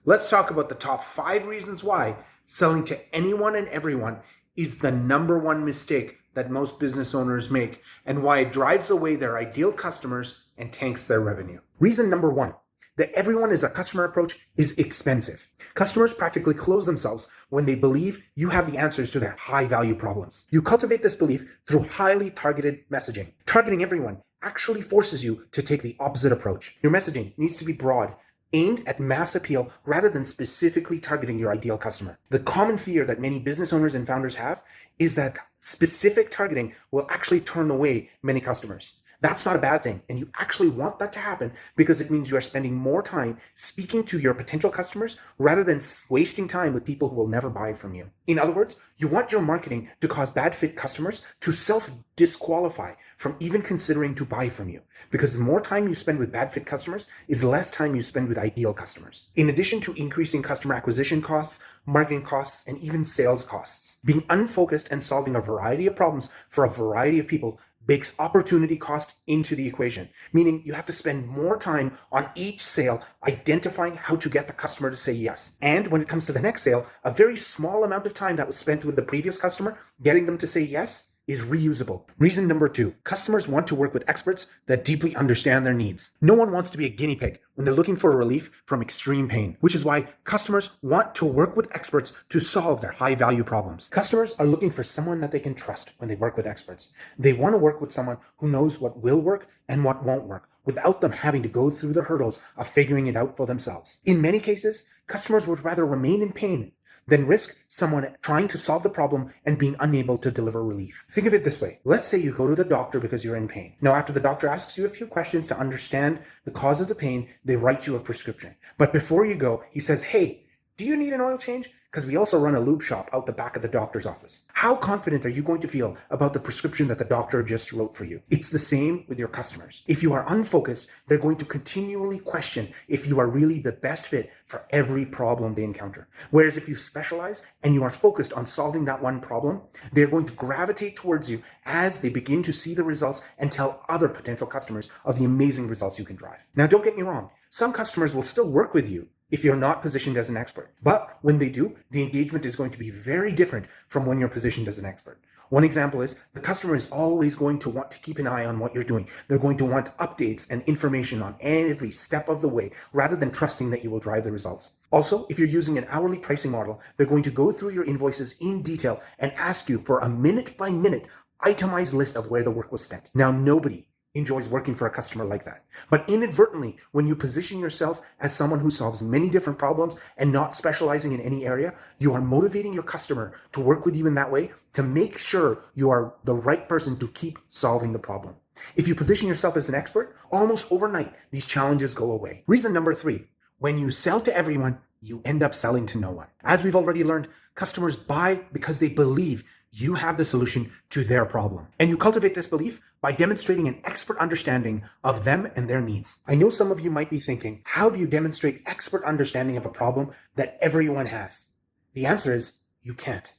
Let's talk about the top 5 reasons why selling to anyone and everyone is the number one mistake that most business owners make and why it drives away their ideal customers and tanks their revenue. Reason number 1, that everyone is a customer approach is expensive. Customers practically close themselves when they believe you have the answers to their high-value problems. You cultivate this belief through highly targeted messaging. Targeting everyone actually forces you to take the opposite approach. Your messaging needs to be broad, aimed at mass appeal rather than specifically targeting your ideal customer. The common fear that many business owners and founders have is that specific targeting will actually turn away many customers. That's not a bad thing, and you actually want that to happen because it means you are spending more time speaking to your potential customers rather than wasting time with people who will never buy from you. In other words, you want your marketing to cause bad fit customers to self-disqualify from even considering to buy from you, because the more time you spend with bad fit customers is less time you spend with ideal customers. In addition to increasing customer acquisition costs, marketing costs, and even sales costs, being unfocused and solving a variety of problems for a variety of people bakes opportunity cost into the equation, meaning you have to spend more time on each sale identifying how to get the customer to say yes. And when it comes to the next sale, a very small amount of time that was spent with the previous customer getting them to say yes is reusable. Reason number 2, customers want to work with experts that deeply understand their needs. No one wants to be a guinea pig when they're looking for relief from extreme pain, which is why customers want to work with experts to solve their high value problems. Customers are looking for someone that they can trust when they work with experts. They want to work with someone who knows what will work and what won't work, without them having to go through the hurdles of figuring it out for themselves. In many cases, customers would rather remain in pain than risk someone trying to solve the problem and being unable to deliver relief. Think of it this way. Let's say you go to the doctor because you're in pain. Now, after the doctor asks you a few questions to understand the cause of the pain, they write you a prescription. But before you go, he says, "Hey, do you need an oil change? Because we also run a lube shop out the back of the doctor's office." How confident are you going to feel about the prescription that the doctor just wrote for you? It's the same with your customers. If you are unfocused, they're going to continually question if you are really the best fit for every problem they encounter. Whereas if you specialize and you are focused on solving that one problem, they're going to gravitate towards you as they begin to see the results and tell other potential customers of the amazing results you can drive. Now, don't get me wrong. Some customers will still work with you if you're not positioned as an expert. But when they do, the engagement is going to be very different from when you're positioned as an expert. One example is the customer is always going to want to keep an eye on what you're doing. They're going to want updates and information on every step of the way rather than trusting that you will drive the results. Also, if you're using an hourly pricing model, they're going to go through your invoices in detail and ask you for a minute-by-minute itemized list of where the work was spent. Now, nobody enjoys working for a customer like that. But inadvertently, when you position yourself as someone who solves many different problems and not specializing in any area, you are motivating your customer to work with you in that way to make sure you are the right person to keep solving the problem. If you position yourself as an expert, almost overnight, these challenges go away. Reason number 3, when you sell to everyone, you end up selling to no one. As we've already learned, customers buy because they believe you have the solution to their problem. And you cultivate this belief by demonstrating an expert understanding of them and their needs. I know some of you might be thinking, how do you demonstrate expert understanding of a problem that everyone has? The answer is, you can't.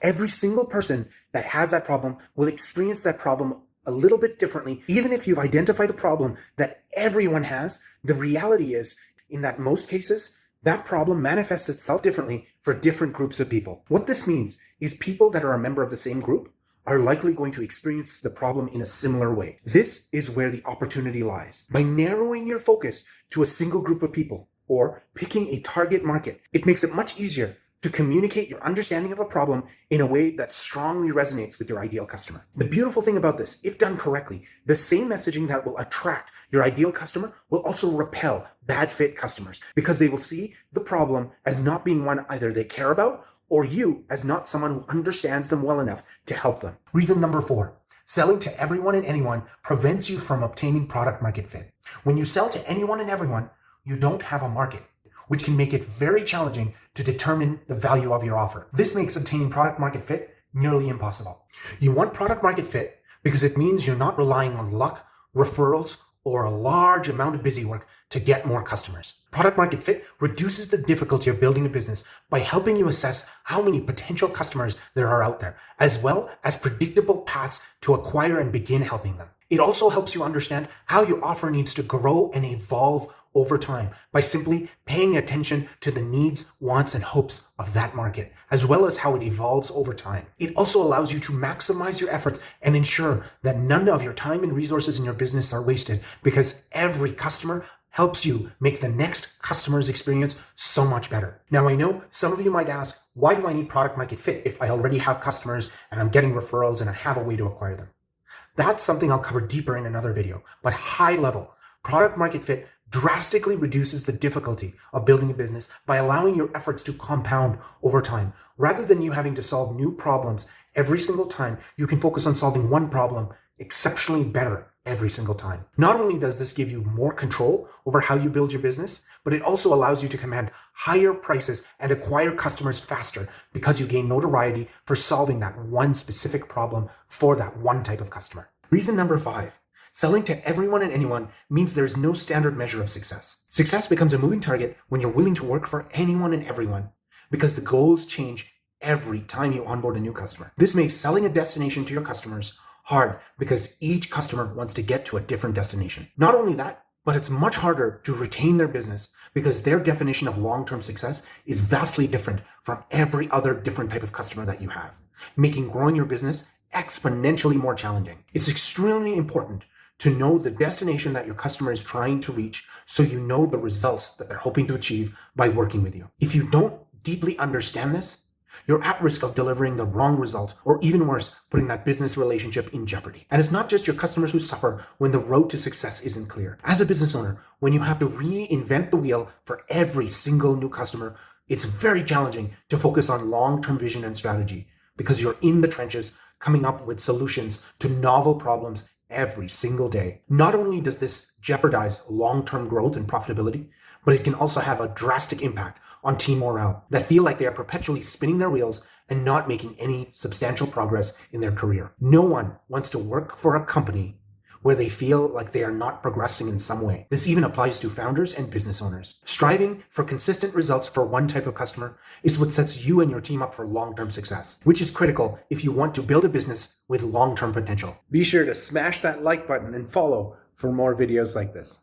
Every single person that has that problem will experience that problem a little bit differently. Even if you've identified a problem that everyone has, the reality is, in that most cases, that problem manifests itself differently for different groups of people. What this means is people that are a member of the same group are likely going to experience the problem in a similar way. This is where the opportunity lies. By narrowing your focus to a single group of people or picking a target market, it makes it much easier to communicate your understanding of a problem in a way that strongly resonates with your ideal customer. The beautiful thing about this, if done correctly, the same messaging that will attract your ideal customer will also repel bad fit customers because they will see the problem as not being one either they care about or you as not someone who understands them well enough to help them. Reason number 4, selling to everyone and anyone prevents you from obtaining product market fit. When you sell to anyone and everyone, you don't have a market, which can make it very challenging to determine the value of your offer. This makes obtaining product market fit nearly impossible. You want product market fit because it means you're not relying on luck, referrals, or a large amount of busy work to get more customers. Product market fit reduces the difficulty of building a business by helping you assess how many potential customers there are out there, as well as predictable paths to acquire and begin helping them. It also helps you understand how your offer needs to grow and evolve over time by simply paying attention to the needs, wants, and hopes of that market, as well as how it evolves over time. It also allows you to maximize your efforts and ensure that none of your time and resources in your business are wasted, because every customer helps you make the next customer's experience so much better. Now, I know some of you might ask, why do I need product market fit if I already have customers and I'm getting referrals and I have a way to acquire them? That's something I'll cover deeper in another video, but high level, product market fit drastically reduces the difficulty of building a business by allowing your efforts to compound over time. Rather than you having to solve new problems every single time, you can focus on solving one problem exceptionally better every single time. Not only does this give you more control over how you build your business, but it also allows you to command higher prices and acquire customers faster because you gain notoriety for solving that one specific problem for that one type of customer. Reason number 5. Selling to everyone and anyone means there is no standard measure of success. Success becomes a moving target when you're willing to work for anyone and everyone, because the goals change every time you onboard a new customer. This makes selling a destination to your customers hard because each customer wants to get to a different destination. Not only that, but it's much harder to retain their business because their definition of long-term success is vastly different from every other different type of customer that you have, making growing your business exponentially more challenging. It's extremely important to know the destination that your customer is trying to reach so you know the results that they're hoping to achieve by working with you. If you don't deeply understand this, you're at risk of delivering the wrong result, or even worse, putting that business relationship in jeopardy. And it's not just your customers who suffer when the road to success isn't clear. As a business owner, when you have to reinvent the wheel for every single new customer, it's very challenging to focus on long-term vision and strategy because you're in the trenches coming up with solutions to novel problems every single day. Not only does this jeopardize long-term growth and profitability, but it can also have a drastic impact on team morale that feel like they are perpetually spinning their wheels and not making any substantial progress in their career. No one wants to work for a company where they feel like they are not progressing in some way. This even applies to founders and business owners. Striving for consistent results for one type of customer is what sets you and your team up for long-term success, which is critical if you want to build a business with long-term potential. Be sure to smash that like button and follow for more videos like this.